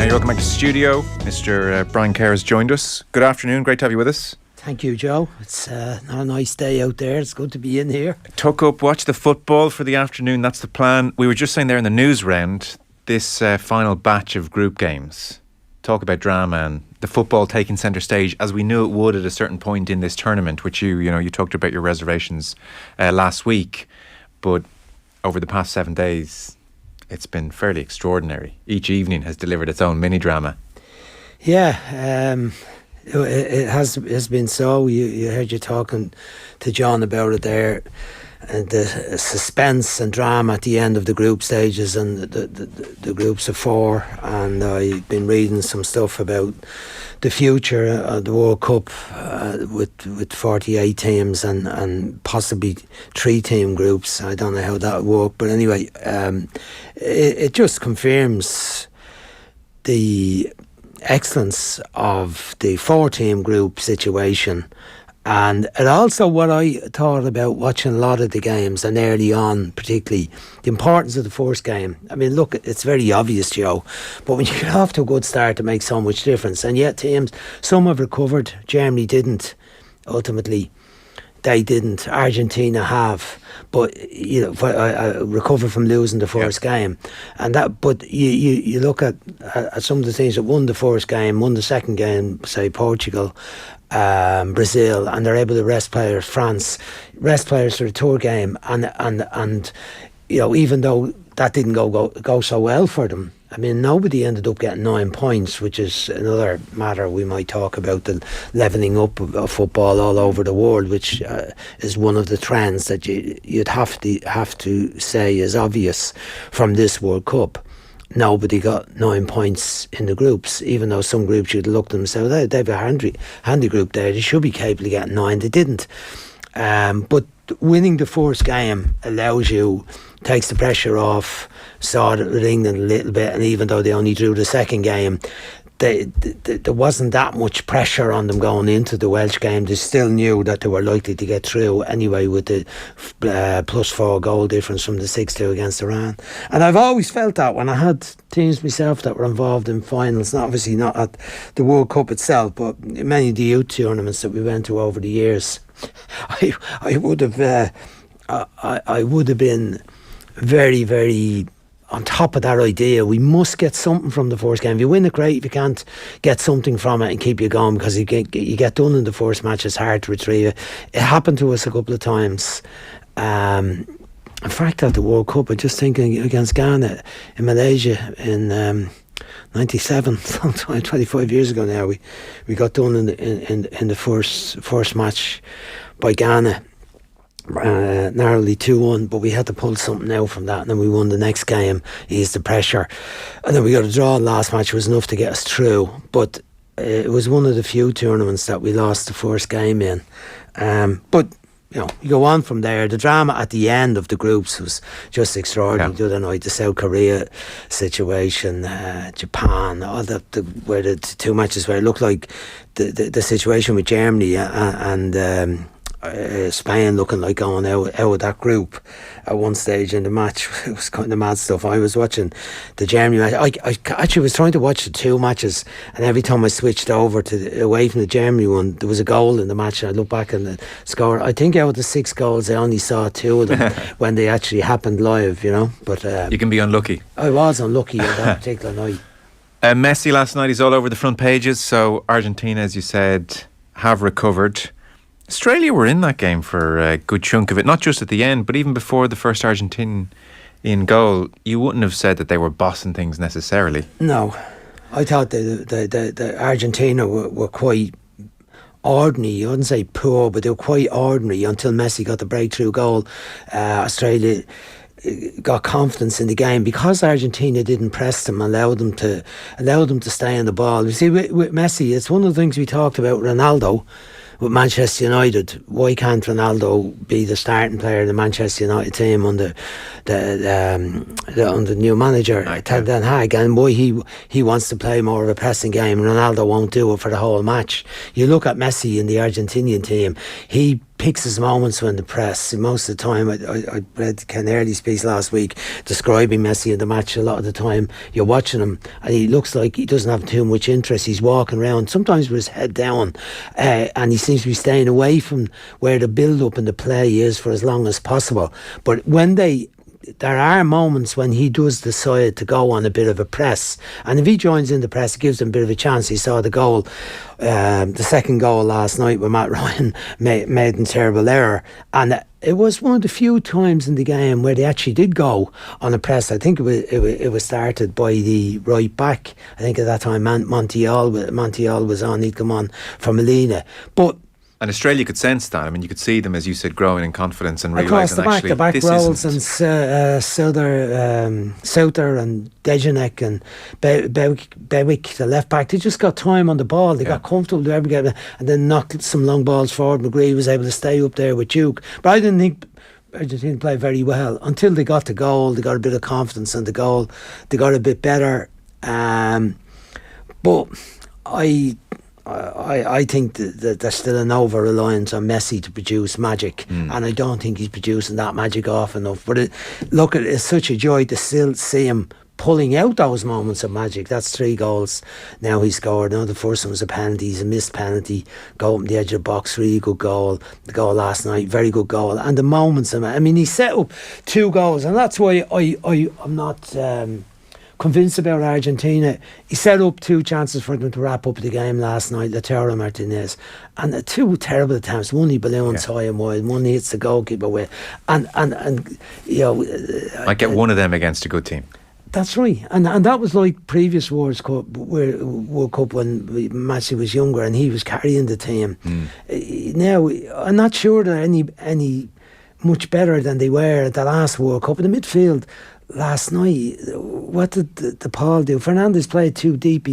Welcome back to the studio. Mr. Brian Kerr has joined us. Good afternoon. Great to have you with us. Thank you, Joe. It's not a nice day out there. It's good to be in here. Tuck up, watch the football for the afternoon. That's the plan. We were just saying there in the news round, this final batch of group games. Talk about drama and the football taking centre stage as we knew it would at a certain point in this tournament, which you talked about your reservations last week. But over the past 7 days, it's been fairly extraordinary. Each evening has delivered its own mini-drama. Yeah, it has been so. You heard you talking to John about it there. And the suspense and drama at the end of the group stages and the groups of four. And I've been reading some stuff about the future of the World Cup with 48 teams and possibly 3-team groups. I don't know how that would work, but anyway, it just confirms the excellence of the 4-team group situation. And it also, what I thought about watching a lot of the games and early on particularly, the importance of the first game. I mean, look, it's very obvious, Joe, but when you get off to a good start, it makes so much difference. And yet teams, some have recovered. Germany didn't. Ultimately, they didn't. Argentina have. But, recovered from losing the first game. And that, but you look at some of the teams that won the first game, won the second game, say Portugal, Brazil, and they're able to rest players. France rest players for the third game, and even though that didn't go so well for them, I mean, nobody ended up getting 9 points, which is another matter we might talk about, the levelling up of football all over the world, which is one of the trends that you'd have to say is obvious from this World Cup. Nobody got 9 points in the groups, even though some groups you'd look at them and say, they've a handy group there, they should be capable of getting 9. They didn't. But winning the first game takes the pressure off, started with England a little bit, and even though they only drew the second game, there wasn't that much pressure on them going into the Welsh game. They still knew that they were likely to get through anyway with the +4 goal difference from the 6-2 against Iran. And I've always felt that when I had teams myself that were involved in finals, obviously not at the World Cup itself, but in many of the youth tournaments that we went to over the years, I would have been very, very on top of that idea. We must get something from the first game. If you win it, great. If you can't get something from it and keep you going, because you get done in the first match, it's hard to retrieve it. It happened to us a couple of times. In fact, at the World Cup, I'm just thinking against Ghana in Malaysia in 97, 25 years ago now, we got done in the first match by Ghana. Narrowly 2-1, but we had to pull something out from that, and then we won the next game, eased the pressure, and then we got a draw in the last match. It was enough to get us through, but it was one of the few tournaments that we lost the first game in. But you go on from there. The drama at the end of the groups was just extraordinary. The other night, the South Korea situation, Japan, all that, where the two matches where it looked like the situation with Germany and Spain looking like going out of that group at one stage in the match. It was kind of mad stuff. I was watching the Germany match. I actually was trying to watch the two matches, and every time I switched over away from the Germany one, there was a goal in the match, and I looked back and the score. I think out of the 6 goals, I only saw 2 of them when they actually happened live, But you can be unlucky. I was unlucky on that particular night. Messi last night, he's all over the front pages. So Argentina, as you said, have recovered. Australia were in that game for a good chunk of it, not just at the end, but even before the first Argentinian goal. You wouldn't have said that they were bossing things necessarily. No, I thought the Argentina were quite ordinary. I wouldn't say poor, but they were quite ordinary until Messi got the breakthrough goal. Australia got confidence in the game because Argentina didn't press them, allowed them to stay on the ball. You see, with Messi, it's one of the things we talked about Ronaldo with Manchester United. Why can't Ronaldo be the starting player of the Manchester United team under the new manager Den Hag, and why he wants to play more of a pressing game? Ronaldo won't do it for the whole match. You look at Messi in the Argentinian team, he picks his moments when the press. Most of the time, I read Ken Early's piece last week describing Messi in the match. A lot of the time, you're watching him and he looks like he doesn't have too much interest. He's walking around, sometimes with his head down, and he seems to be staying away from where the build-up and the play is for as long as possible. But there are moments when he does decide to go on a bit of a press, and if he joins in the press, it gives him a bit of a chance. He saw the goal, the second goal last night where Matt Ryan made a terrible error, and it was one of the few times in the game where they actually did go on a press. I think it was started by the right back. I think at that time Montiel was on. He'd come on for Molina, but. And Australia could sense that. I mean, you could see them, as you said, growing in confidence and across realising the back this rolls isn't. And Souther and Dejanek and Bewick, the left back, they just got time on the ball. They got comfortable and then knocked some long balls forward. McGree was able to stay up there with Duke. But I didn't think Argentina played very well until they got the goal. They got a bit of confidence in the goal. They got a bit better. But I think that there's still an over-reliance on Messi to produce magic, and I don't think he's producing that magic often enough. But it's such a joy to still see him pulling out those moments of magic. That's 3 goals now he scored. Now the first one was a penalty. He's a missed penalty. Goal on the edge of the box, really good goal. The goal last night, very good goal. And the moments, I mean, he set up 2 goals, and that's why I'm not convinced about Argentina. He set up 2 chances for them to wrap up the game last night, Lautaro Martinez, and the 2 terrible attempts. One he balloons high and wide, one he hits the goalkeeper with, and you know, might get one of them against a good team. That's right, and that was like previous World Cup when Messi was younger and he was carrying the team. Now I'm not sure they're any much better than they were at the last World Cup. In the midfield last night, what did the Paul do? Fernandes played too deep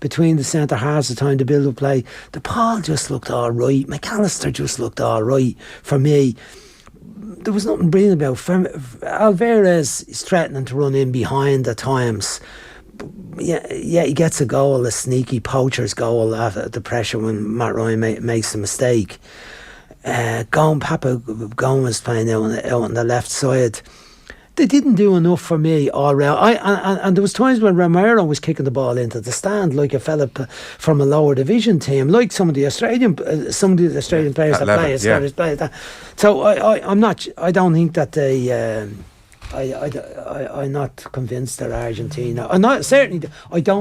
between the centre halves of time to build up play. The Paul just looked all right. McAllister just looked all right for me. There was nothing brilliant about Alvarez is threatening to run in behind at times. Yeah, he gets a goal, a sneaky poacher's goal after the pressure when Matt Ryan makes a mistake. Papa Gomez playing out on the left side. They didn't do enough for me all round. And there was times when Romero was kicking the ball into the stand like a fella from a lower division team, like some of the Australian players that play. So I'm not. I don't think that they. I'm not convinced they're Argentina. I don't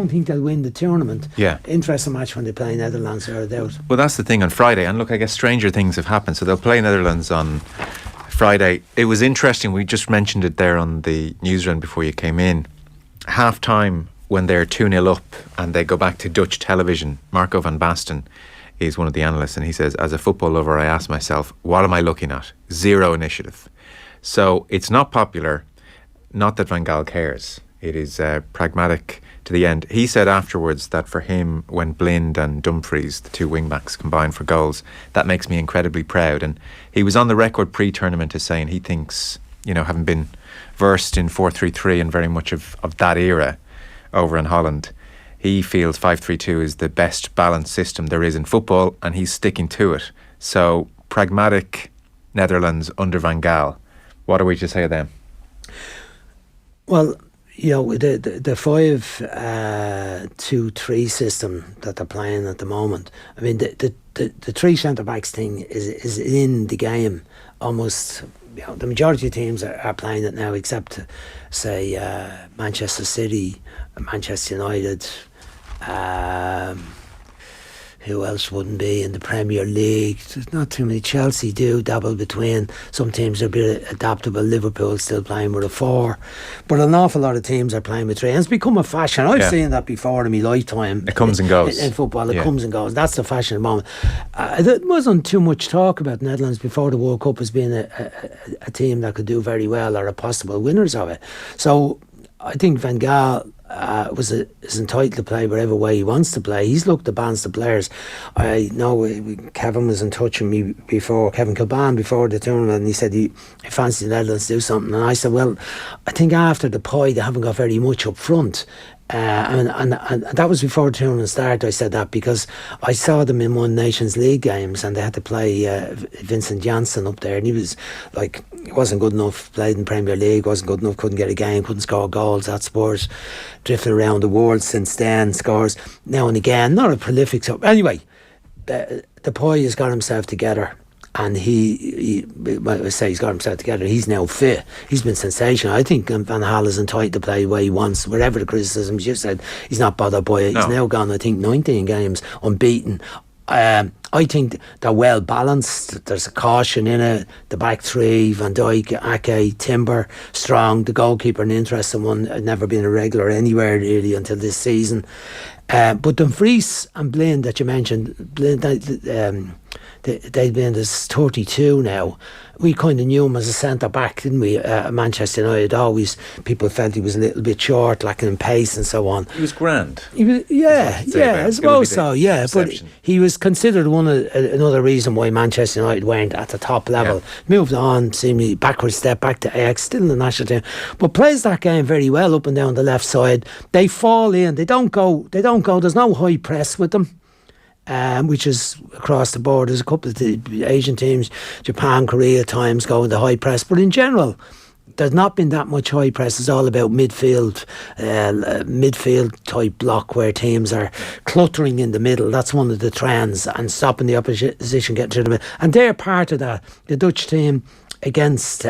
think they'll win the tournament. Yeah. Interesting match when they play Netherlands or doubt. Well, that's the thing on Friday. And look, I guess stranger things have happened. So they'll play Netherlands on Friday. It was interesting. We just mentioned it there on the newsrun before you came in. Half time when they're 2-0 up and they go back to Dutch television. Marco van Basten is one of the analysts, and he says, as a football lover, I ask myself, what am I looking at? 0 initiative. So it's not popular. Not that Van Gaal cares. It is pragmatic to the end. He said afterwards that for him, when Blind and Dumfries, the 2 wing-backs, combined for goals, that makes me incredibly proud. And he was on the record pre-tournament as saying he thinks, you know, having been versed in 4-3-3 and very much of that era over in Holland, he feels 5-3-2 is the best balanced system there is in football, and he's sticking to it. So, pragmatic Netherlands under Van Gaal. What are we to say of them? Well, you know, the 5-2-3 system that they're playing at the moment, I mean, the 3 centre-backs thing is in the game almost. You know, the majority of teams are playing it now, except, say, Manchester City, Manchester United. Who else wouldn't be in the Premier League? There's not too many. Chelsea do dabble between. Some teams are a bit adaptable. Liverpool still playing with a 4. But an awful lot of teams are playing with 3. And it's become a fashion. I've seen that before in my lifetime. It comes and goes. In football, it comes and goes. That's the fashion at the moment. There wasn't too much talk about Netherlands before the World Cup as being a team that could do very well or a possible winners of it. So I think Van Gaal is entitled to play whatever way he wants to play. He's looked to balance the players. I know Kevin was in touch with me before, Kevin Kilban, before the tournament, and he said he fancied the Netherlands to do something. And I said, well, I think after the pie, they haven't got very much up front. And that was before the tournament started. I said that because I saw them in one Nations League games, and they had to play Vincent Janssen up there, and he was like, he wasn't good enough. Played in Premier League, wasn't good enough. Couldn't get a game, couldn't score goals. That sport drifted around the world since then. Scores now and again, not a prolific. So anyway, the boy has got himself together. And well, I say he's got himself together. He's now fit. He's been sensational. I think Van Gaal is entitled to play the way he wants. Whatever the criticisms you said, he's not bothered by it. No. He's now gone, I think, 19 games unbeaten. I think they're well balanced. There's a caution in it. The back three: Van Dijk, Ake, Timber, strong. The goalkeeper, an interesting one. Had never been a regular anywhere really until this season. But Dumfries and Blin that you mentioned, Blin, they've been as 32 now. We kind of knew him as a centre back, didn't we? Manchester United, always people felt he was a little bit short, lacking in pace and so on. He was grand. He was, I suppose so. Yeah, perception. But he was considered another reason why Manchester United weren't at the top level. Yeah. Moved on, seemingly backward step back to Ajax, still in the national team, but plays that game very well up and down the left side. They fall in. They don't go. There's no high press with them. Which is across the board. There's a couple of the Asian teams, Japan, Korea at times go into high press, but in general there's not been that much high press. It's all about midfield type block where teams are cluttering in the middle. That's one of the trends, and stopping the opposition getting to the middle, and they're part of that. The Dutch team against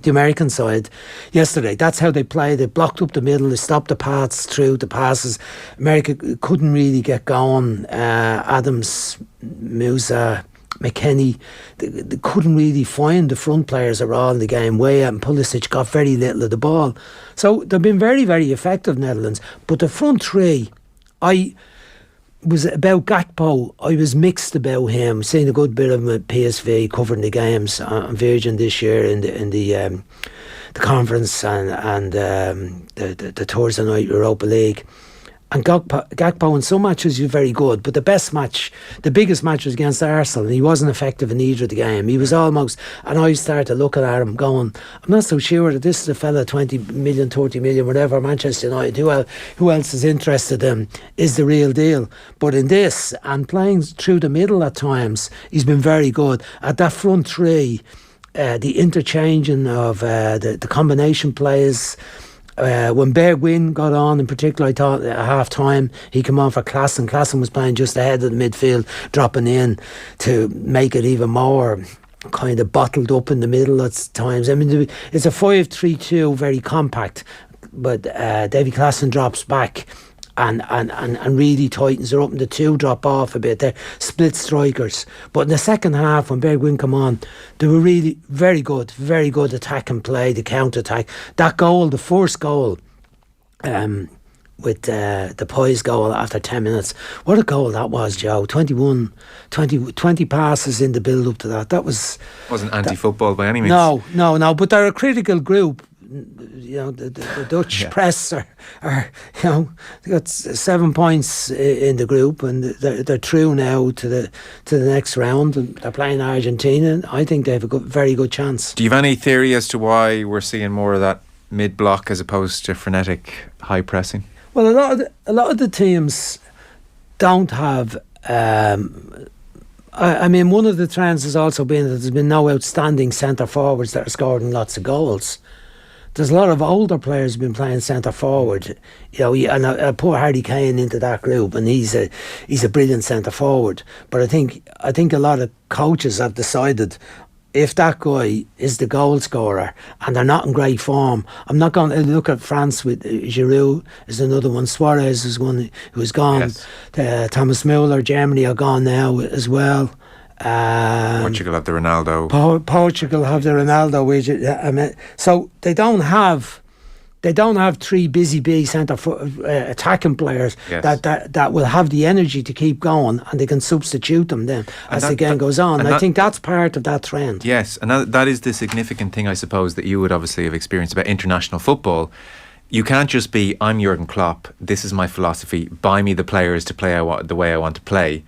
the American side yesterday, that's how they played. They blocked up the middle, they stopped the paths through the passes. America couldn't really get going. Adams, Musa, McKennie, they couldn't really find the front players at all in the game. Weah and Pulisic got very little of the ball. So they've been very, very effective, Netherlands. But the front three, I was about Gakpo. I was mixed about him. Seen a good bit of him at PSV covering the games on Virgin this year in the conference and the Thursday night Europa League. And Gakpo in some matches he was very good, but the biggest match was against Arsenal, and he wasn't effective in either of the game. He was almost, and I started looking at him going, I'm not so sure that this is a fella 20 million, 30 million, whatever, Manchester United, who else is interested in, is the real deal. But in this, and playing through the middle at times, he's been very good. At that front three, the interchanging of the combination plays. When Bergwijn got on in particular, I thought at half time he came on for Klaassen. Klaassen was playing just ahead of the midfield, dropping in to make it even more kind of bottled up in the middle at times. I mean, it's a 5-3-2, very compact, but Davy Klaassen drops back and really tightens her up, and the two drop off a bit. They're split strikers. But in the second half, when Bergwijn come on, they were really very good attack and play, the counter-attack. That goal, the first goal, with the Pies goal after 10 minutes, what a goal that was, Joe. 20 passes in the build-up to that. That wasn't anti-football by any means. No, but they're a critical group. You know, the Dutch press are they got 7 points in the group, and they're through now to the next round, and they're playing Argentina. I think they have a very good chance. Do you have any theory as to why we're seeing more of that mid block as opposed to frenetic high pressing? Well, a lot of the teams don't have. I mean, one of the trends has also been that there's been no outstanding centre forwards that are scoring lots of goals. There's a lot of older players who've been playing centre forward, you know, and I put Harry Kane into that group, and he's a brilliant centre forward. But I think a lot of coaches have decided, if that guy is the goal scorer and they're not in great form, I'm not going to look at France with Giroud is another one. Suarez is one who's gone. Yes. Thomas Müller, Germany are gone now as well. Portugal have the Ronaldo. Portugal have the Ronaldo. So they don't have three busy bee centre attacking players that will have the energy to keep going, and they can substitute them then as the game goes on. I think that's part of that trend. Yes, and that is the significant thing, I suppose, that you would obviously have experienced about international football. You can't just be, I'm Jurgen Klopp, this is my philosophy, buy me the players to play the way I want to play.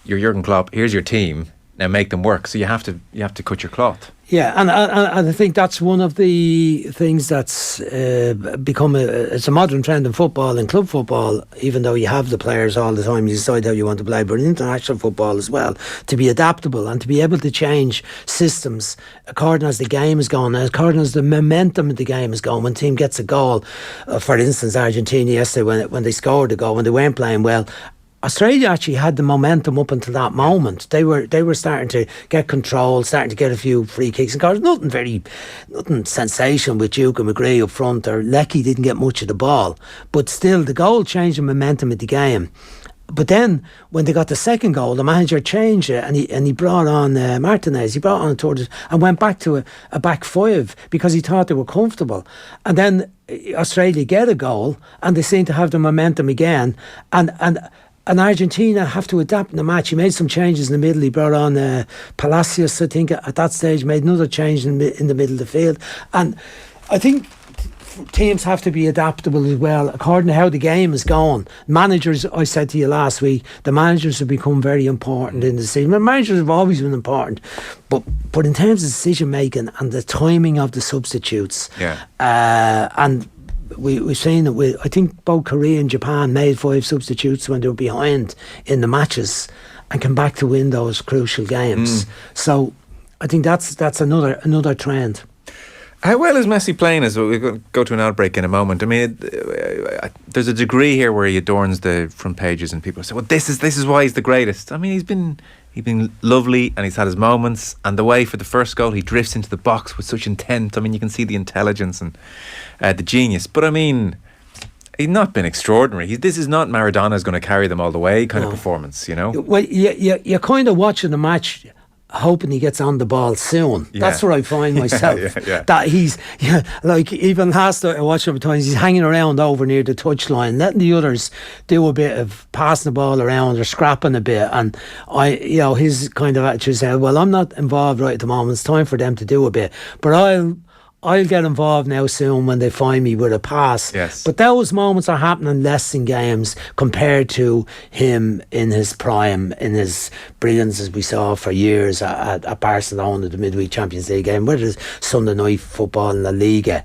You're Jurgen Klopp, here's your team, now make them work. So you have to cut your cloth. Yeah, and I think that's one of the things that's become it's a modern trend in football and club football. Even though you have the players all the time, you decide how you want to play, but in international football as well, to be adaptable and to be able to change systems according as the game is going, according as the momentum of the game is going. When a team gets a goal, for instance, Argentina yesterday when they scored a goal when they weren't playing well, Australia actually had the momentum up until that moment. They were starting to get control, starting to get a few free kicks. And of course, nothing sensational with Duke and McGree up front, or Leckie didn't get much of the ball. But still, the goal changed the momentum of the game. But then, when they got the second goal, the manager changed it, and he brought on Martinez. He brought on Torres and went back to a back five because he thought they were comfortable. And then Australia get a goal, and they seem to have the momentum again. And Argentina have to adapt in the match. He made some changes in the middle. He brought on Palacios, I think, at that stage, made another change in the middle of the field. And I think teams have to be adaptable as well, according to how the game is going. Managers, I said to you last week, the managers have become very important in the season. The managers have always been important, but in terms of decision making and the timing of the substitutes, and we've seen it with, I think both Korea and Japan made 5 substitutes when they were behind in the matches and come back to win those crucial games. So I think that's another trend. How well is Messi playing? As we're going to go to an outbreak in a moment. I mean, there's a degree here where he adorns the front pages, and people say, "Well, this is why he's the greatest." I mean, he's been lovely, and he's had his moments. And the way for the first goal, he drifts into the box with such intent. I mean, you can see the intelligence and the genius. But I mean, he's not been extraordinary. This is not Maradona's going to carry them all the way kind of performance, you know. Well, you're kind of watching the match, hoping he gets on the ball soon. That's where I find myself. That he's like, even last night I watched him times, he's hanging around over near the touchline, letting the others do a bit of passing the ball around or scrapping a bit. And his kind of attitude said, well, I'm not involved right at the moment. It's time for them to do a bit, but I'll get involved now soon when they find me with a pass. Yes. But those moments are happening less in games compared to him in his prime, in his brilliance, as we saw for years at Barcelona, the midweek Champions League game, whether it's Sunday night football in La Liga.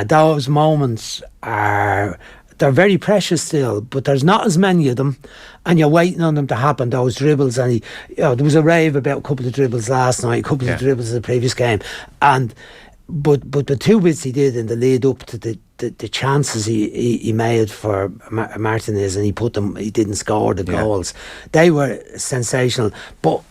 Those moments they're very precious still, but there's not as many of them, and you're waiting on them to happen, those dribbles. And there was a rave about a couple of dribbles last night, a couple of dribbles in the previous game, But the 2 bits he did in the lead up to the chances he made for Martinez, and he didn't score the goals. They were sensational. But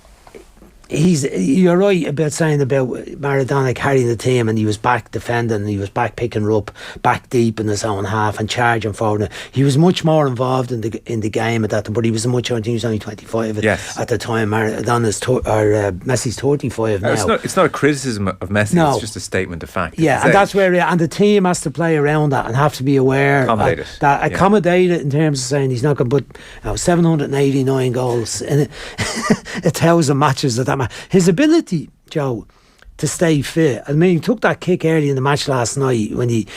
you're right about saying about Maradona carrying the team, and he was back defending, and he was back picking her up, back deep in his own half and charging forward. He was much more involved in the game at that time, but he think he was only 25 at the time. Maradona's Messi's 35 now. It's not a criticism of Messi. No. It's just a statement of fact. Yeah, and that's where and the team has to play around that and have to be aware accommodate it in terms of saying he's not going to put 789 goals in 1,000 matches at that. His ability, Joe, to stay fit. I mean, he took that kick early in the match last night when he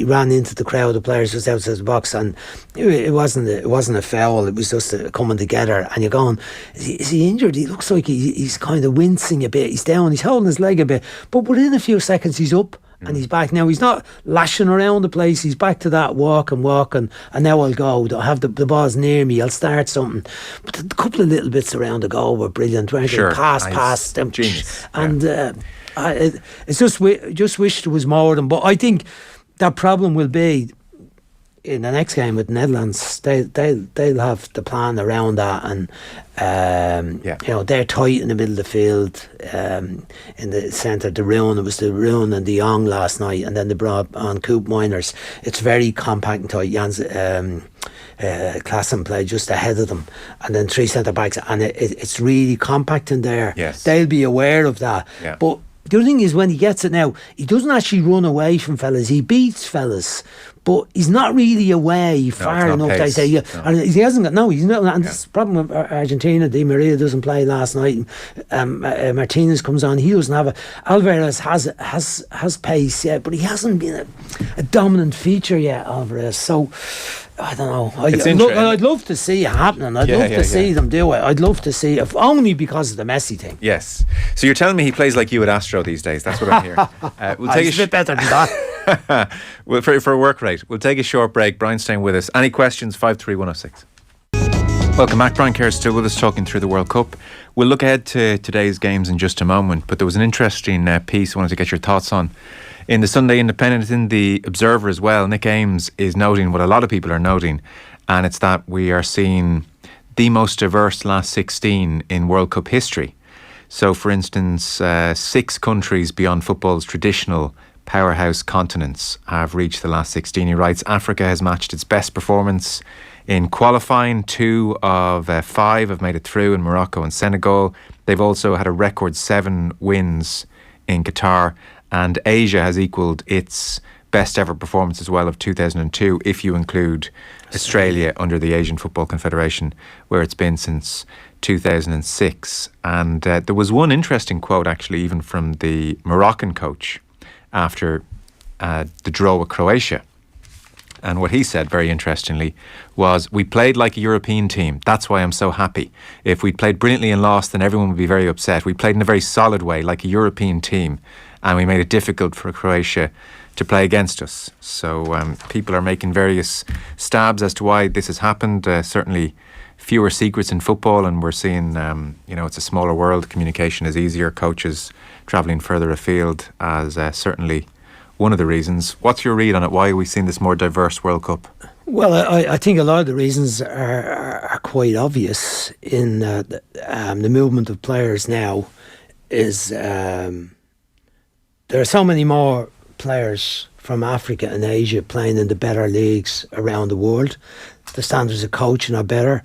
ran into the crowd of players just outside the box, and it wasn't a foul. It was just coming together. And you're going, is he injured? He looks like he's kind of wincing a bit. He's down. He's holding his leg a bit, but within a few seconds he's up. And he's back now. He's not lashing around the place. He's back to that walk and now I'll go. I'll have the ball's near me. I'll start something. But a couple of little bits around the goal were brilliant. Right? Sure. Pass, genius. And it's just wish there was more of them. But I think that problem will be in the next game with the Netherlands. They'll have the plan around that, and they're tight in the middle of the field, in the centre. It was the Roon and De Jong last night, and then they brought on Coop Miners. It's very compact and tight. Jans Klassen play just ahead of them, and then 3 centre backs, and it's really compact in there. Yes. They'll be aware of that. Yeah. But the other thing is, when he gets it now, he doesn't actually run away from fellas. He beats fellas, but he's not really away far enough. They say, and he hasn't got. He's not. And this problem with Argentina. Di Maria doesn't play last night. Martinez comes on. He doesn't have Alvarez has pace yet, but he hasn't been a dominant feature yet. Alvarez. So I don't know. It's interesting. I'd love to see it happening. I'd love to see them do it. I'd love to see it, only because of the Messi thing. Yes. So you're telling me he plays like you at Astro these days. That's what I'm hearing. We'll take He's a bit better than that. Well, for a work rate. We'll take a short break. Brian's staying with us. Any questions? 53106. Welcome back. Brian Kerr still with us, talking through the World Cup. We'll look ahead to today's games in just a moment, but there was an interesting piece I wanted to get your thoughts on. In the Sunday Independent, in the Observer as well, Nick Ames is noting what a lot of people are noting, and it's that we are seeing the most diverse last 16 in World Cup history. So, for instance, 6 countries beyond football's traditional powerhouse continents have reached the last 16. He writes, Africa has matched its best performance in qualifying. 2 of 5 have made it through in Morocco and Senegal. They've also had a record 7 wins in Qatar. And Asia has equalled its best ever performance as well of 2002, if you include Australia under the Asian Football Confederation, where it's been since 2006. And there was one interesting quote, actually, even from the Moroccan coach after the draw with Croatia. And what he said, very interestingly, was, we played like a European team. That's why I'm so happy. If we'd played brilliantly and lost, then everyone would be very upset. We played in a very solid way, like a European team. And we made it difficult for Croatia to play against us. So people are making various stabs as to why this has happened. Certainly fewer secrets in football, and we're seeing, it's a smaller world. Communication is easier. Coaches travelling further afield as certainly one of the reasons. What's your read on it? Why are we seeing this more diverse World Cup? Well, I think a lot of the reasons are quite obvious in the movement of players now is there are so many more players from Africa and Asia playing in the better leagues around the world. The standards of coaching are better.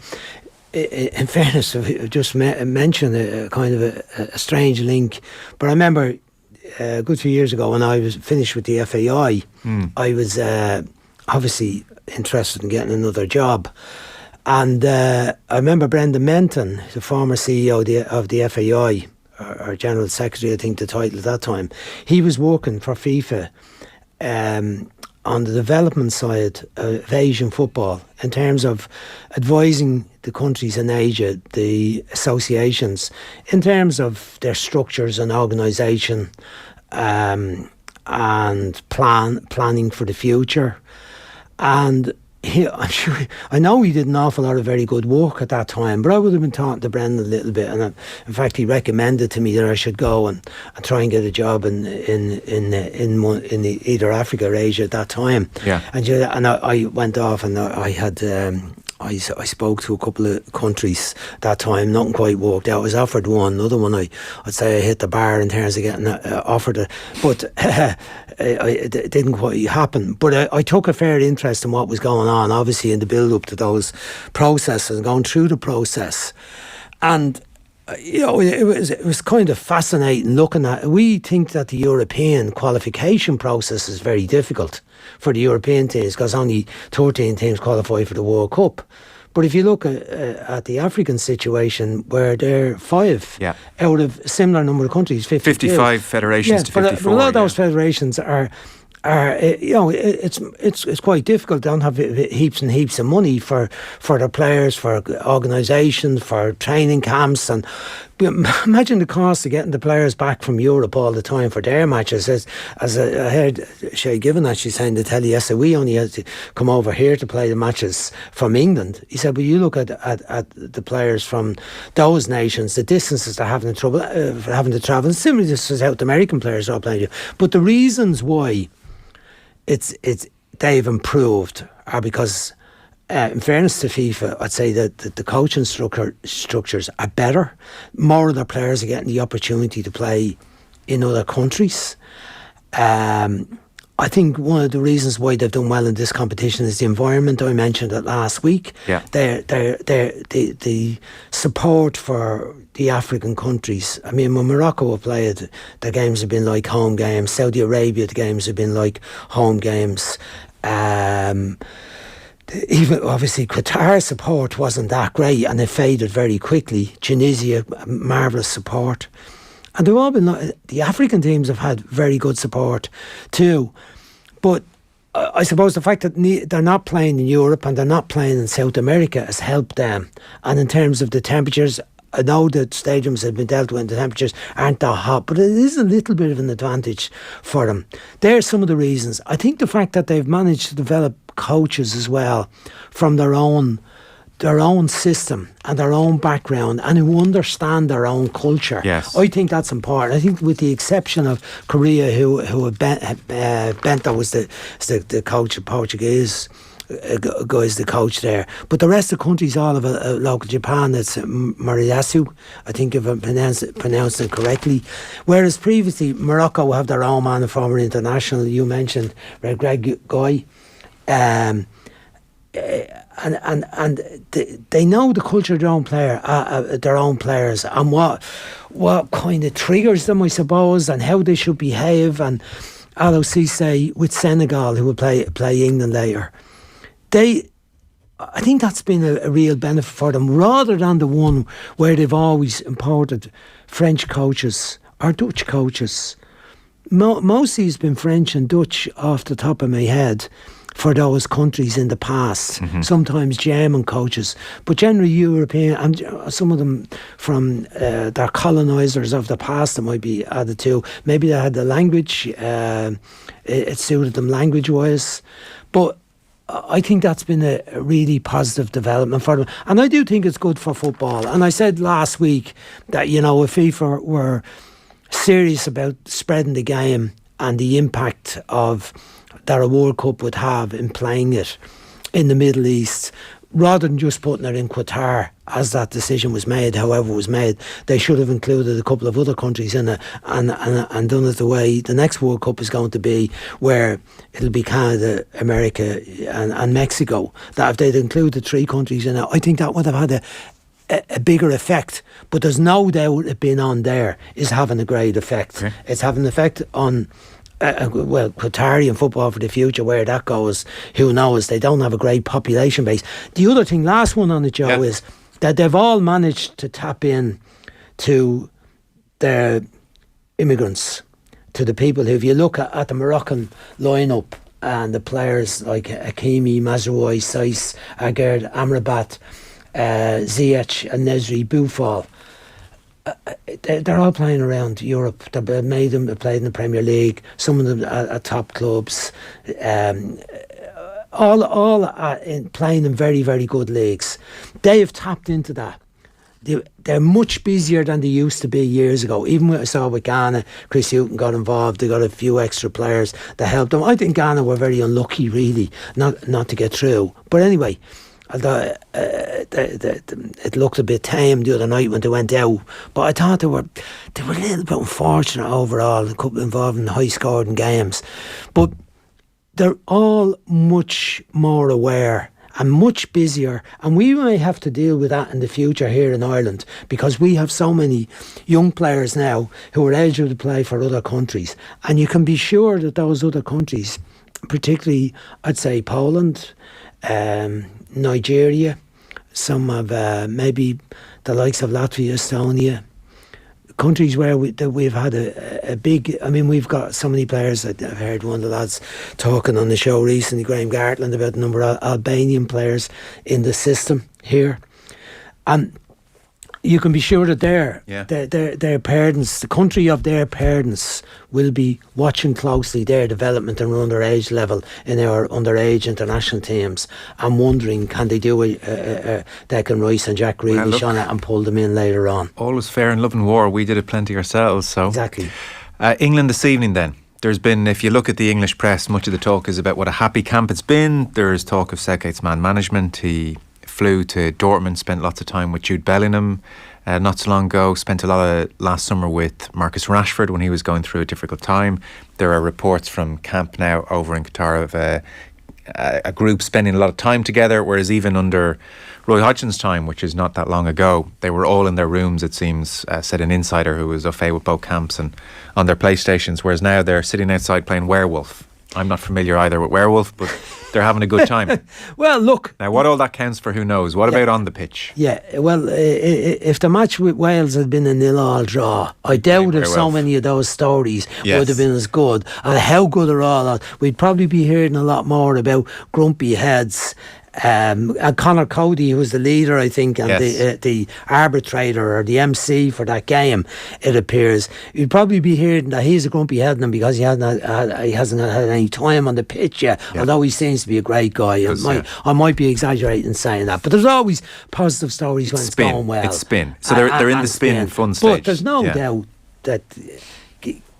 In fairness, I just mentioned a kind of a strange link, but I remember a good few years ago when I was finished with the FAI, I was obviously interested in getting another job. And I remember Brendan Menton, the former CEO of the FAI, or General Secretary, I think the title at that time, he was working for FIFA on the development side of Asian football in terms of advising the countries in Asia, the associations, in terms of their structures and organisation and planning for the future. And I know he did an awful lot of very good work at that time, but I would have been talking to Brendan a little bit, and in fact he recommended to me that I should go and try and get a job in either Africa or Asia at that time. Yeah. And I went off and I had I spoke to a couple of countries that time. Nothing quite worked out. I was offered one. Another one, I'd say I hit the bar in terms of getting offered it. But it didn't quite happen. But I took a fair interest in what was going on, obviously, in the build-up to those processes and going through the process. And it was kind of fascinating looking at. We think that the European qualification process is very difficult for the European teams because only 13 teams qualify for the World Cup. But if you look at the African situation, where there are 5 out of a similar number of countries, 55 federations to 54. But a lot of those federations are it's quite difficult. They don't have heaps and heaps of money for their players, for organisations, for training camps, and imagine the cost of getting the players back from Europe all the time for their matches. As I heard Shay Given actually saying to telly yesterday, we only had to come over here to play the matches from England. He said, but you look at the players from those nations, the distances they're having trouble having to travel, and similarly to South American players are playing. But the reasons why they've improved are because, in fairness to FIFA, I'd say that the coaching structures are better. More of their players are getting the opportunity to play in other countries. I think one of the reasons why they've done well in this competition is the environment. I mentioned it last week. Yeah. The support for the African countries. I mean, when Morocco have played, the games have been like home games. Saudi Arabia, the games have been like home games. Even obviously Qatar's support wasn't that great, and it faded very quickly. Tunisia, marvellous support. And they've all been, the African teams have had very good support too. But I suppose the fact that they're not playing in Europe and they're not playing in South America has helped them. And in terms of the temperatures, I know that stadiums have been dealt with and the temperatures aren't that hot, but it is a little bit of an advantage for them. There's some of the reasons. I think the fact that they've managed to develop coaches as well from their own system and their own background and who understand their own culture. Yes. I think that's important. I think with the exception of Korea, who Bento was the coach of Portuguese guys, the coach there. But the rest of the countries all have a local. Japan, it's Mariasu, I think if I pronounced it correctly. Whereas previously, Morocco have their own man, a former international, you mentioned, Greg Goy. And they know the culture of their own their own players, and what kind of triggers them, I suppose, and how they should behave. And Aliou Cisse with Senegal, who will play England later, I think that's been a real benefit for them, rather than the one where they've always imported French coaches or Dutch coaches. Mostly it's been French and Dutch off the top of my head for those countries in the past. Mm-hmm. Sometimes German coaches, but generally European, and some of them from their colonisers of the past that might be added to. Maybe they had the language, it suited them language-wise. But I think that's been a really positive development for them. And I do think it's good for football. And I said last week that, if FIFA were serious about spreading the game and the impact that a World Cup would have in playing it in the Middle East, rather than just putting it in Qatar, as that decision was made, however it was made, they should have included a couple of other countries in it and done it the way the next World Cup is going to be, where it'll be Canada, America and Mexico. That if they'd included 3 countries in it, I think that would have had a bigger effect. But there's no doubt it being on there is having a great effect. Okay. It's having an effect on Qatari football for the future. Where that goes, who knows? They don't have a great population base. The other thing, last one on the show, is that they've all managed to tap in to their immigrants, to the people who, if you look at the Moroccan lineup and the players like Hakimi, Mazraoui, Saiss, Agard, Amrabat, Ziyech and Nesri Boufal, they're all playing around Europe. They've made them played in the Premier League. Some of them at top clubs. All playing in very, very good leagues. They have tapped into that. They're much busier than they used to be years ago. Even what I saw with Ghana, Chris Hughton got involved. They got a few extra players that helped them. I think Ghana were very unlucky, really, not to get through. But anyway, although it looked a bit tame the other night when they went out, but I thought they were a little bit unfortunate overall. A couple involved in high-scoring games, but they're all much more aware and much busier, and we may have to deal with that in the future here in Ireland, because we have so many young players now who are eligible to play for other countries, and you can be sure that those other countries, particularly I'd say Poland, Nigeria, some of maybe the likes of Latvia, Estonia, countries where we've had a big. I mean, we've got so many players. I've heard one of the lads talking on the show recently, Graham Gartland, about the number of Albanian players in the system here, and you can be sure that their parents, the country of their parents, will be watching closely their development and underage level in our underage international teams, and wondering, can they do a Declan Rice and Jack Grealish on it and pull them in later on. All is fair in love and war. We did it plenty ourselves. So exactly. England this evening then. There's been, if you look at the English press, much of the talk is about what a happy camp it's been. There's talk of Southgate's man management. He flew to Dortmund, spent lots of time with Jude Bellingham not so long ago, spent a lot of last summer with Marcus Rashford when he was going through a difficult time. There are reports from camp now over in Qatar of a group spending a lot of time together, whereas even under Roy Hodgson's time, which is not that long ago, they were all in their rooms, it seems, said an insider who was au fait with both camps and on their PlayStations, whereas now they're sitting outside playing Werewolf. I'm not familiar either with werewolf, but they're having a good time. Well, look. Now, what all that counts for, who knows? What about on the pitch? Yeah, well, if the match with Wales had been a 0-0 draw, I doubt if so many of those stories would have been as good. And how good are all? We'd probably be hearing a lot more about grumpy heads. And Conor Cody, who was the leader, I think, and the arbitrator or the MC for that game, it appears, you'd probably be hearing that he's a grumpy head on him because he hasn't had any time on the pitch yet, although he seems to be a great guy. I might be exaggerating saying that, but there's always positive stories when it's going well. It's spin. So they're in the spin and fun stage. But there's no doubt that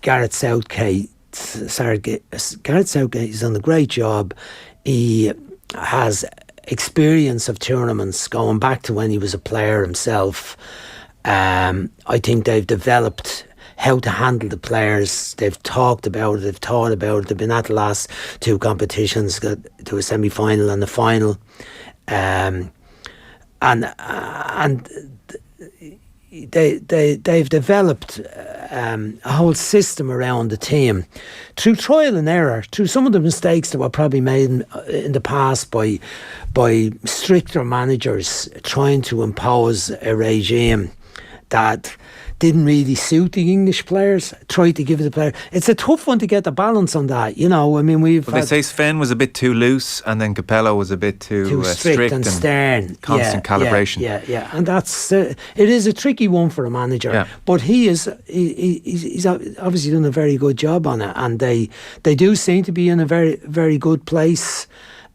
Gareth Southgate has done a great job. He has experience of tournaments going back to when he was a player himself. I think they've developed how to handle the players. They've talked about it, they've thought about it. They've been at the last two competitions, got to a semi-final and a final, and they've developed a whole system around the team through trial and error, through some of the mistakes that were probably made in the past by stricter managers trying to impose a regime that didn't really suit the English players, tried to give the player. It's a tough one to get the balance on that, you know. I mean, they say Sven was a bit too loose, and then Capello was a bit too strict and stern. Constant calibration. Yeah. And that's it is a tricky one for a manager. Yeah. But he's obviously done a very good job on it, and they do seem to be in a very, very good place.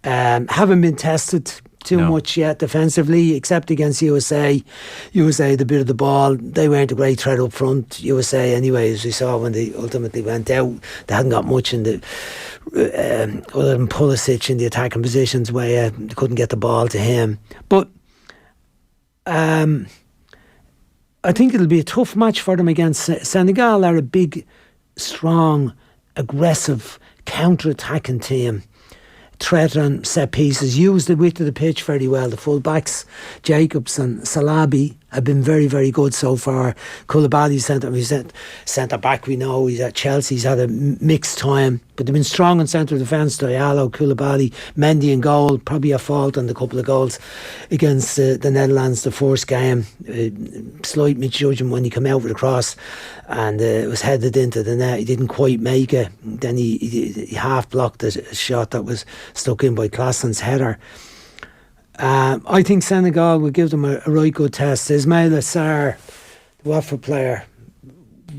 Haven't been tested too much yet defensively, except against USA. USA, the bit of the ball, they weren't a great threat up front. USA, anyway, as we saw when they ultimately went out, they hadn't got much in the other than Pulisic in the attacking positions where they couldn't get the ball to him. But I think it'll be a tough match for them against Senegal. Are a big, strong, aggressive, counter-attacking team. Threat on set pieces, use the width of the pitch very well. The full-backs, Jacobs and Salabi, have been very, very good so far. Koulibaly's centre back, we know he's at Chelsea, he's had a mixed time, but they've been strong in centre defence. Diallo, Koulibaly, Mendy in goal, probably a fault on the couple of goals against the Netherlands the first game. Slight misjudgment when he came out with a cross and it was headed into the net. He didn't quite make it. Then he half blocked a shot that was stuck in by Klaasen's header. I think Senegal will give them a right good test. Ismail Assar, the Watford player,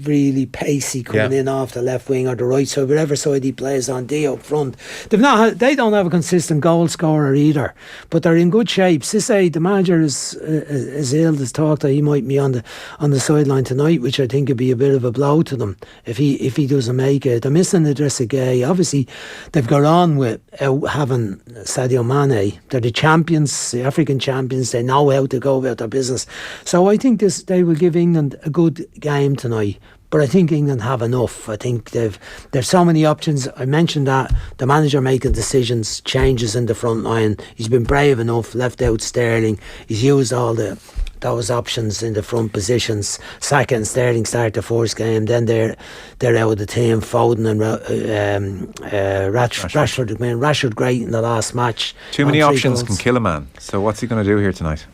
really pacey coming in off the left wing or the right side, whatever side he plays on, D up front. They don't have a consistent goal scorer either, but they're in good shape. Cissé, the manager, is ill. There's talk that he might be on the sideline tonight, which I think would be a bit of a blow to them if he doesn't make it. They're missing Idrissa Gueye. Obviously, they've got on with having Sadio Mane. They're the champions, the African champions. They know how to go about their business. So I think they will give England a good game tonight. But I think England have enough. I think they've so many options. I mentioned that the manager making decisions, changes in the front line. He's been brave enough, left out Sterling. He's used all those options in the front positions. Saka and Sterling start the first game. Then they're out of the team. Foden and Rashford. I mean, Rashford great in the last match. Too many options can kill a man. So what's he going to do here tonight?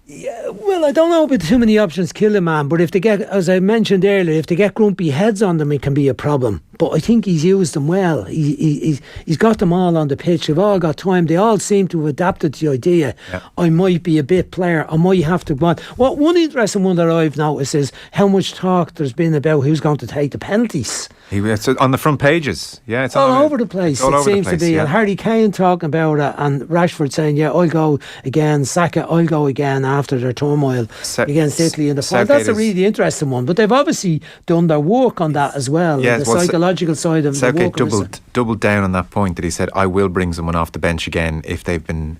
Yeah, well, I don't know about too many options kill a man, but if they get, as I mentioned earlier, if they get grumpy heads on them, it can be a problem. But I think he's used them well. He's got them all on the pitch. They've all got time. They all seem to have adapted to the idea. Yeah. I might be a bit player. I might have to go on. One interesting one that I've noticed is how much talk there's been about who's going to take the penalties. It's on the front pages. Yeah, it's all over the place. It seems to be. Yeah. And Harry Kane talking about it, and Rashford saying, "Yeah, I'll go again." Saka, I'll go again after their turmoil against Italy in the final. That's a really interesting one. But they've obviously done their work on that as well. Yeah, the psychological side of Southgate the work. doubled down on that point that he said, "I will bring someone off the bench again if they've been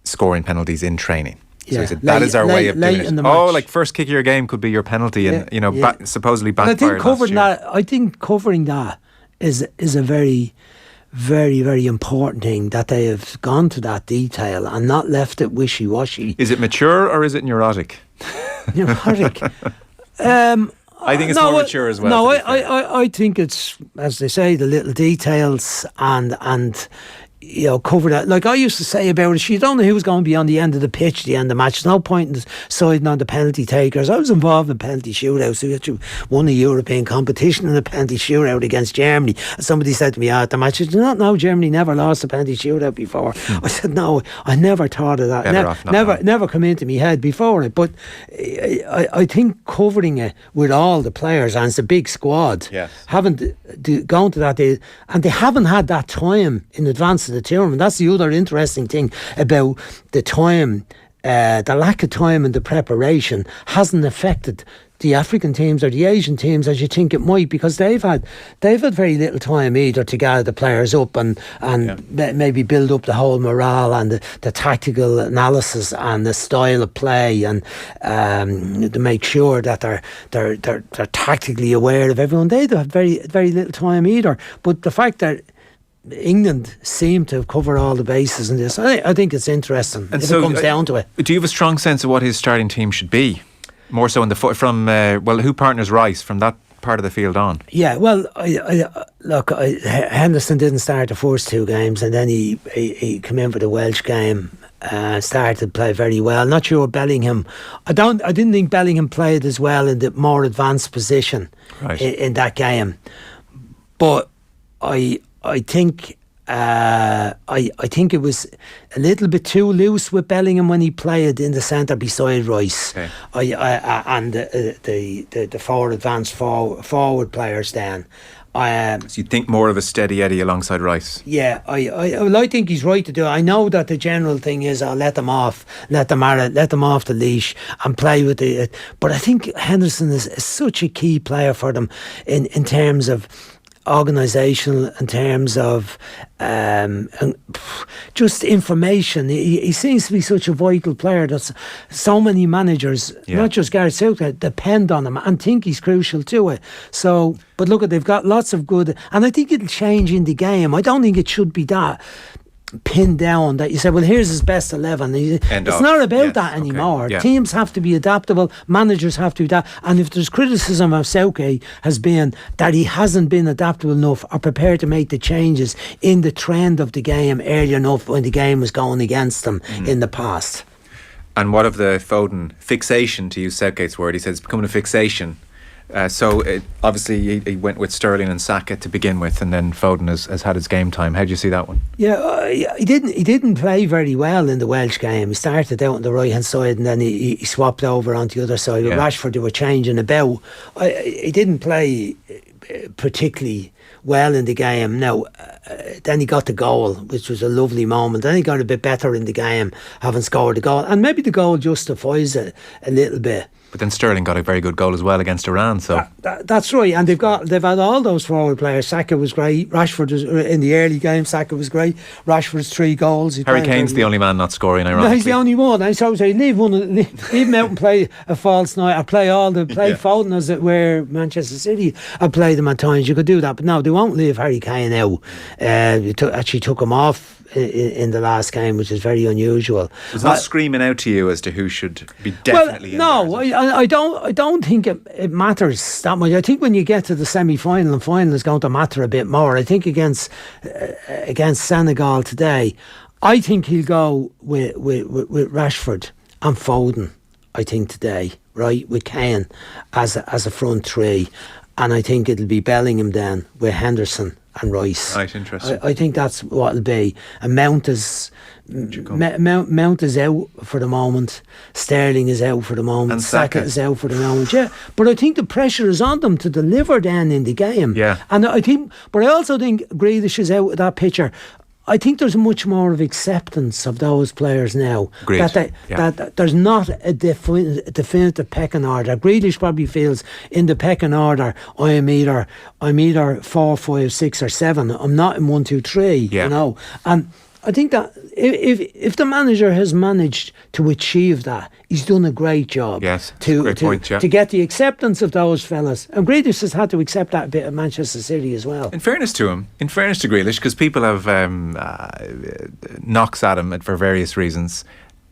scoring penalties in training." So he said, that is our way of doing it. Like first kick of your game could be your penalty, and supposedly backfired. I think covering that is a very, very, very important thing, that they have gone to that detail and not left it wishy-washy. Is it mature or is it neurotic? Neurotic. I think it's more mature as well. No, I think it's, as they say, the little details and cover that. Like I used to say about it, you don't know who's going to be on the end of the pitch at the end of the match. There's no point in siding on the penalty takers. I was involved in penalty shootouts. We actually won a European competition in a penalty shootout against Germany. And somebody said to me at the match, "Do you not know Germany never lost a penalty shootout before?" I said, "No, I never thought of that. Never come into my head before it." But I think covering it with all the players, and it's a big squad, haven't gone to that, and they haven't had that time in advance of the tournament. That's the other interesting thing about the time. The lack of time in the preparation hasn't affected the African teams or the Asian teams as you think it might, because they've had very little time either to gather the players up and maybe build up the whole morale and the tactical analysis and the style of play, and to make sure that they're tactically aware of everyone. They've had very very little time either. But the fact that England seem to cover all the bases in this, I think it's interesting if it comes down to it. Do you have a strong sense of what his starting team should be? More so in the from who partners Rice from that part of the field on? Yeah, well, Henderson didn't start the first two games, and then he came in for the Welsh game. Started to play very well. Not sure Bellingham. I didn't think Bellingham played as well in the more advanced position in that game, but I think it was a little bit too loose with Bellingham when he played in the centre beside Rice. Okay. And the four advanced forward players then. So you think more of a steady Eddie alongside Rice? Yeah, I think he's right to do it. I know that the general thing is I'll let them off the leash and play with it. But I think Henderson is such a key player for them in terms of organisational, in terms of just information. He seems to be such a vital player that so many managers, not just Gareth Southgate, depend on him and think he's crucial to it. So, but look, they've got lots of good, and I think it'll change in the game. I don't think it should be that pinned down that you say, well, here's his best 11. It's not about that anymore. Okay. Teams have to be adaptable, managers have to be that, and if there's criticism of Southgate has been that he hasn't been adaptable enough or prepared to make the changes in the trend of the game early enough when the game was going against them in the past. And what of the Foden fixation, to use Southgate's word? He says it's becoming a fixation. Obviously he went with Sterling and Saka to begin with, and then Foden has had his game time. How do you see that one? Yeah, he didn't play very well in the Welsh game. He started out on the right hand side and then he swapped over onto the other side. With Rashford, they were changing about. He didn't play particularly well in the game. Now, then he got the goal, which was a lovely moment. Then he got a bit better in the game, having scored the goal, and maybe the goal justifies it a little bit. But then Sterling got a very good goal as well against Iran. So that's right, and they've had all those forward players. Saka was great. Rashford was in the early game. Saka was great. Rashford's 3 goals. Harry Kane's the only man not scoring. Ironically, no, he's the only one. I so say leave him out and play a false night. Or play Foden as it were Manchester City. I played them at times. You could do that, but no, they won't leave Harry Kane out. Actually took him off in the last game, which is very unusual. It's not screaming out to you as to who should be definitely in there. I don't think it matters that much. I think when you get to the semi-final and final is going to matter a bit more. I think against Senegal today, I think he'll go with Rashford and Foden. I think today, right, with Kane as a front three, and I think it'll be Bellingham then with Henderson and Rice. Right, interesting. I think that's what it'll be. And Mount is out for the moment. Sterling is out for the moment. And Saka is out for the moment. Yeah, but I think the pressure is on them to deliver then in the game. Yeah, and I also think Grealish is out of that picture. I think there's much more of acceptance of those players now. Agreed. That there's not a definitive pecking order. Grealish probably feels in the pecking order, I'm either 4, 5, 6 or 7. I'm not in 1, 2, 3. Yeah. You know, and I think that if the manager has managed to achieve that, he's done a great job. Yes, to get the acceptance of those fellas. And Grealish has had to accept that a bit at Manchester City as well. In fairness to Grealish, because people have knocks at him for various reasons,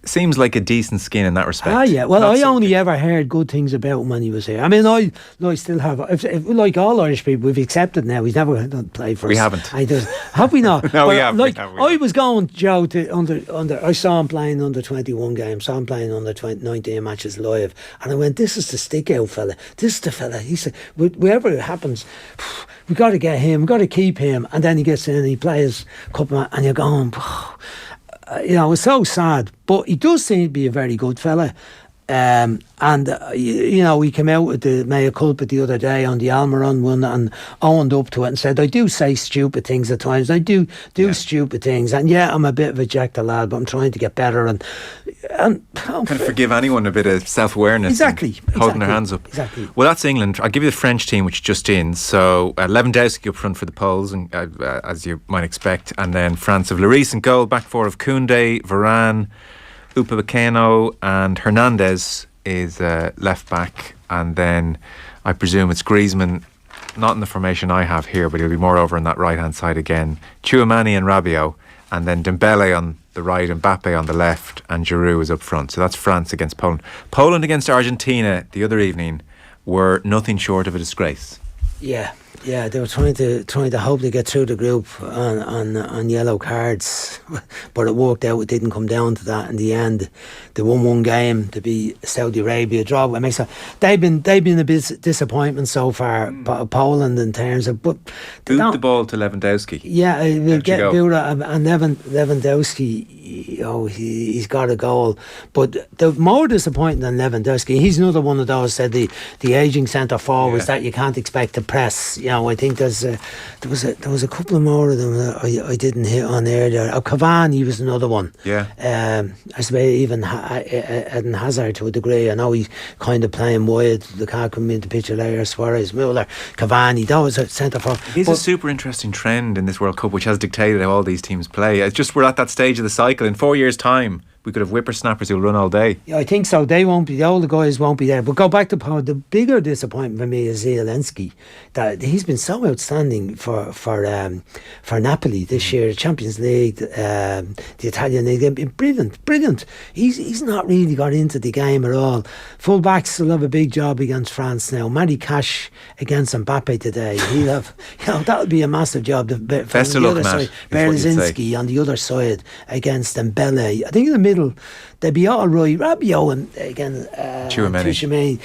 seems like a decent skin in that respect. Ah, yeah. Well, Not I only something- ever heard good things about him when he was here. I mean, I still have. If, like all Irish people, we've accepted now. He's never done play for us. We haven't. Have we not? No, But, we have. Like, we have. I was going, Joe, to under. I saw him playing under 21 games. Saw him playing under 19 matches live, and I went, "This is the stick out fella. This is the fella." He said, "Whatever it happens, we got to get him. We got to keep him." And then he gets in, and he plays a couple, and you're going. You know, it's so sad, but he does seem to be a very good fella. You know, he came out with the mea culpa the other day on the Almiron one and owned up to it and said, I do say stupid things at times. I do stupid things. And yeah, I'm a bit of a jack the lad, but I'm trying to get better. And Can forgive anyone a bit of self-awareness. Exactly. Holding their hands up. Exactly. Well, that's England. I'll give you the French team, which is just in. So Lewandowski up front for the Poles, and as you might expect. And then France of Lloris and goal. Back four of Koundé, Varane, Upamecano, and Hernandez is left back. And then I presume it's Griezmann, not in the formation I have here, but he'll be more over on that right-hand side again. Tchouameni and Rabiot. And then Dembele on the right, Mbappe on the left, and Giroud is up front. So that's France against Poland. Poland against Argentina the other evening were nothing short of a disgrace. Yeah, they were trying to hope to get through the group on yellow cards, but it worked out. It didn't come down to that in the end. They won one game to be Saudi Arabia draw with Mexico. They've been a bit disappointment so far. Poland in terms of Boot the ball to Lewandowski. Yeah, we'll get Buda and Lewandowski. You know, he's got a goal, but the more disappointing than Lewandowski, he's another one of those said the aging centre forwards that you can't expect to press. You know, I think there was a couple of more of them that I didn't hit on earlier. Cavani was another one. Yeah. I suppose even Eden Hazard to a degree. I know he's kind of playing wide. The car coming into the picture later. Suarez, Müller, Cavani. That was a centre forward. It is a super interesting trend in this World Cup, which has dictated how all these teams play. It's just we're at that stage of the cycle. In 4 years' time, we could have whippersnappers who'll run all day. Yeah, I think so. They won't be. The older guys won't be there. But go back to Poland. The bigger disappointment for me is Zielinski. That he's been so outstanding for Napoli this year, Champions League, the Italian League. They've been brilliant. He's not really got into the game at all. Full backs will have a big job against France now. Matty Cash against Mbappe today. He'll have, that'll be a massive job. Best of luck, Matt. Berzinski on the other side against Dembele. I think in the middle they'd be all right. Rabiot and again Tchouameni.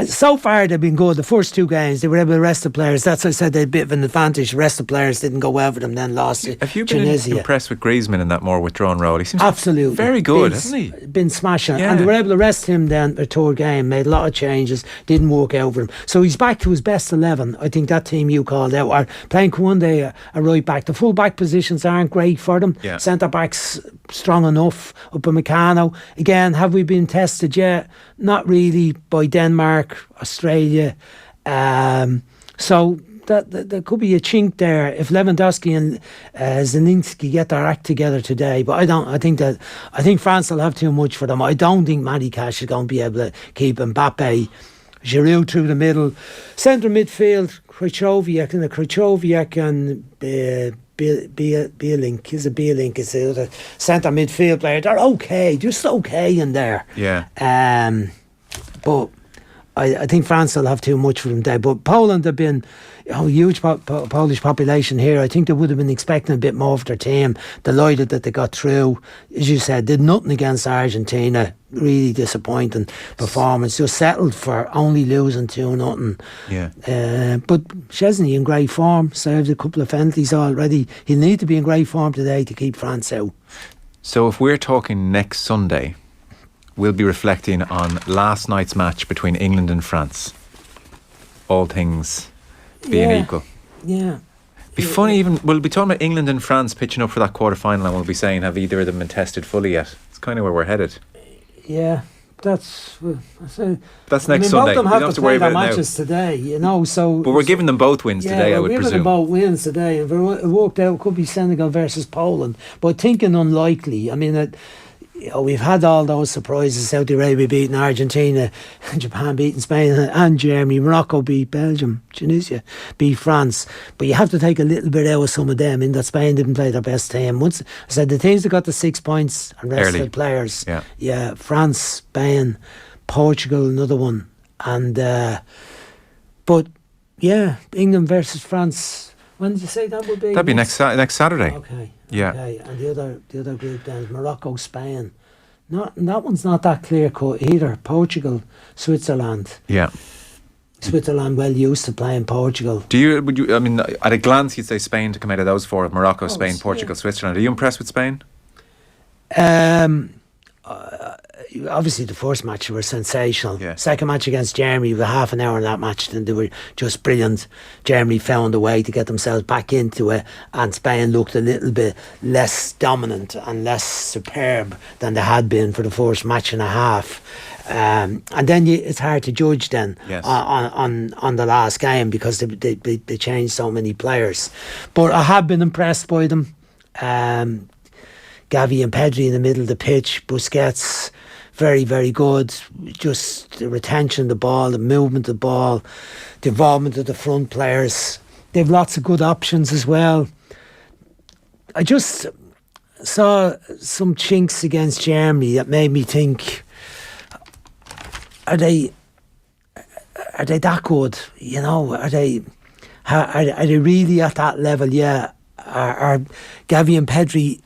So far they've been good. The first two games they were able to rest the players. That's why I said they had a bit of an advantage. The rest of the players didn't go well for them, then lost to Have you Tunisia. been impressed with Griezmann in that more withdrawn role? He seems absolutely very good, hasn't he? Been smashing. Yeah. And they were able to rest him then a third game, made a lot of changes, didn't work out for him. So he's back to his best 11. I think that team you called out are playing Koundé a right back. The full back positions aren't great for them. Yeah. Centre backs strong enough. Upamecano again, have we been tested yet? Not really by Denmark, Australia. So there could be a chink there if Lewandowski and Zielinski get their act together today. But I think France will have too much for them. I don't think Matty Cash is going to be able to keep Mbappe, Giroud through the middle, centre midfield, Krychowiak and Bielink is the other centre midfield player. They're okay, just okay in there. Yeah. But I think France will have too much for them today. But Poland have been a huge Polish population here. I think they would have been expecting a bit more of their team. Delighted that they got through. As you said, did nothing against Argentina. Really disappointing performance. Just settled for only losing 2-0. Yeah. But Chesney in great form. Served a couple of penalties already. He'll need to be in great form today to keep France out. So if we're talking next Sunday, we'll be reflecting on last night's match between England and France. All things being equal. Yeah. Be funny even, we'll be talking about England and France pitching up for that quarter-final and we'll be saying, have either of them been tested fully yet? It's kind of where we're headed. Yeah, that's next Sunday. Both of them We have don't to have to play worry their about it now. matches today, so... But we're giving them both wins today, I would we're presume. giving them both wins today. If it worked out, it could be Senegal versus Poland. But thinking unlikely. I mean, we've had all those surprises. Saudi Arabia beating Argentina, Japan beating Spain and Germany, Morocco beat Belgium, Tunisia beat France. But you have to take a little bit out of some of them, in that Spain didn't play their best team. Once I said the teams that got the 6 points and rest of the players, France, Spain, Portugal, another one, and but England versus France. When did you say that would be? That'd be next Saturday. Okay. Yeah. Okay. And the other group then is Morocco, Spain. That one's not that clear cut either. Portugal, Switzerland. Yeah. Switzerland well used to playing Portugal. Would you? I mean, at a glance, you'd say Spain to come out of those four: Morocco, Spain, Portugal, Switzerland. Are you impressed with Spain? Obviously the first match were sensational. Yeah. Second match against Germany, with half an hour in that match, then they were just brilliant. Germany found a way to get themselves back into it, and Spain looked a little bit less dominant and less superb than they had been for the first match and a half. And then it's hard to judge then on the last game, because they changed so many players. But I have been impressed by them. Gavi and Pedri in the middle of the pitch, Busquets, very, very good. Just the retention of the ball, the movement of the ball, the involvement of the front players. They've lots of good options as well. I just saw some chinks against Germany that made me think, are they that good? You know, are they really at that level? Yeah. Are Gavi and Pedri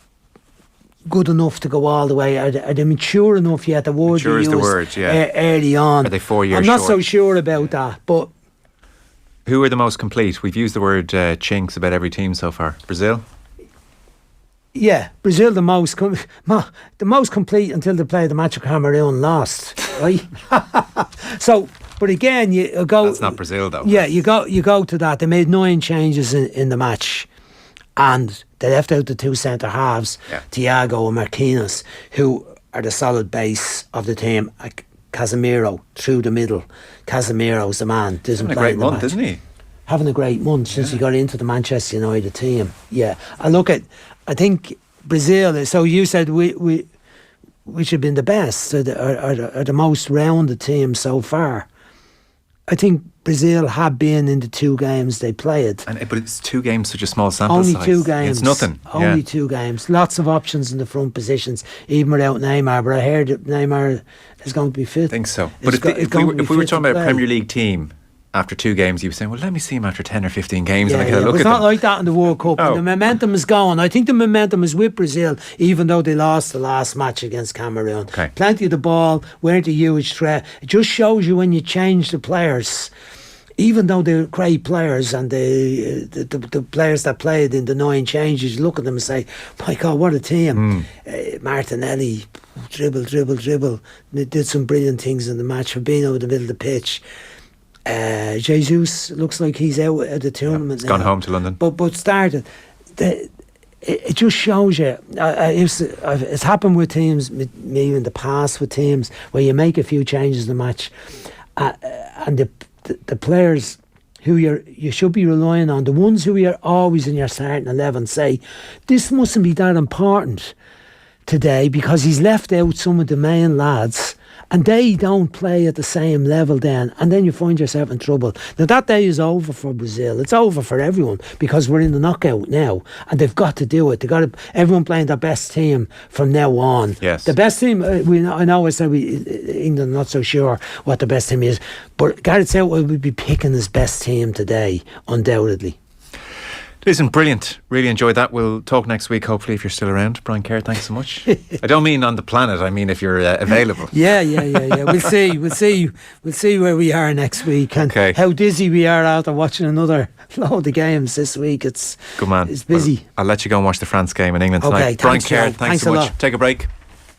good enough to go all the way? Are they mature enough yet? The word mature is the word, early on. Are they 4 years I'm not short? so sure about that. But who are the most complete? We've used the word chinks about every team so far. Brazil? Yeah, Brazil the most complete until they played the match of Cameroon lost, right? So, but again, you go. That's not Brazil though. Yeah, you go to that. They made 9 changes in the match, and they left out the 2 centre halves, Thiago and Marquinhos, who are the solid base of the team. Casemiro through the middle. Casemiro's the man. Having a great month, isn't he? Having a great month since he got into the Manchester United team. Yeah, I think Brazil. So you said which have been the best, are the most rounded team so far. I think Brazil have been in the 2 games they played. But it's 2 games, such a small sample size. Only 2 games. It's nothing. Only 2 games. Lots of options in the front positions, even without Neymar. But I heard that Neymar is going to be fit. I think so. But if we were talking about a Premier League team after 2 games, you were saying, well, let me see him after 10 or 15 games and I get a look at them. It's not like that in the World Cup. Oh. The momentum is gone. I think the momentum is with Brazil, even though they lost the last match against Cameroon. Okay. Plenty of the ball, weren't a huge threat. It just shows you when you change the players, even though they're great players, and the players that played in the 9 changes, you look at them and say, my God, what a team. Martinelli, dribble. They did some brilliant things in the match, Fabinho in the middle of the pitch. Jesus looks like he's out at the tournament now. Gone home to London. But started. It just shows you. It's happened with teams, maybe in the past with teams, where you make a few changes in the match, and the players who you should be relying on, the ones who are always in your starting 11, say, this mustn't be that important today because he's left out some of the main lads, and they don't play at the same level then, and then you find yourself in trouble. Now that day is over for Brazil. It's over for everyone, because we're in the knockout now, and they've got to do it. Everyone playing their best team from now on. Yes. The best team, I know I said England, not so sure what the best team is, but Gareth Southwell would be picking his best team today, undoubtedly. Listen, brilliant. Really enjoyed that. We'll talk next week, hopefully, if you're still around. Brian Kerr, thanks so much. I don't mean on the planet, I mean if you're available. Yeah. We'll see where we are next week, and how dizzy we are after watching another load of games this week. It's good man. It's busy. Well, I'll let you go and watch the France game in England tonight. Okay, Brian Kerr, thanks so much. Lot. Take a break.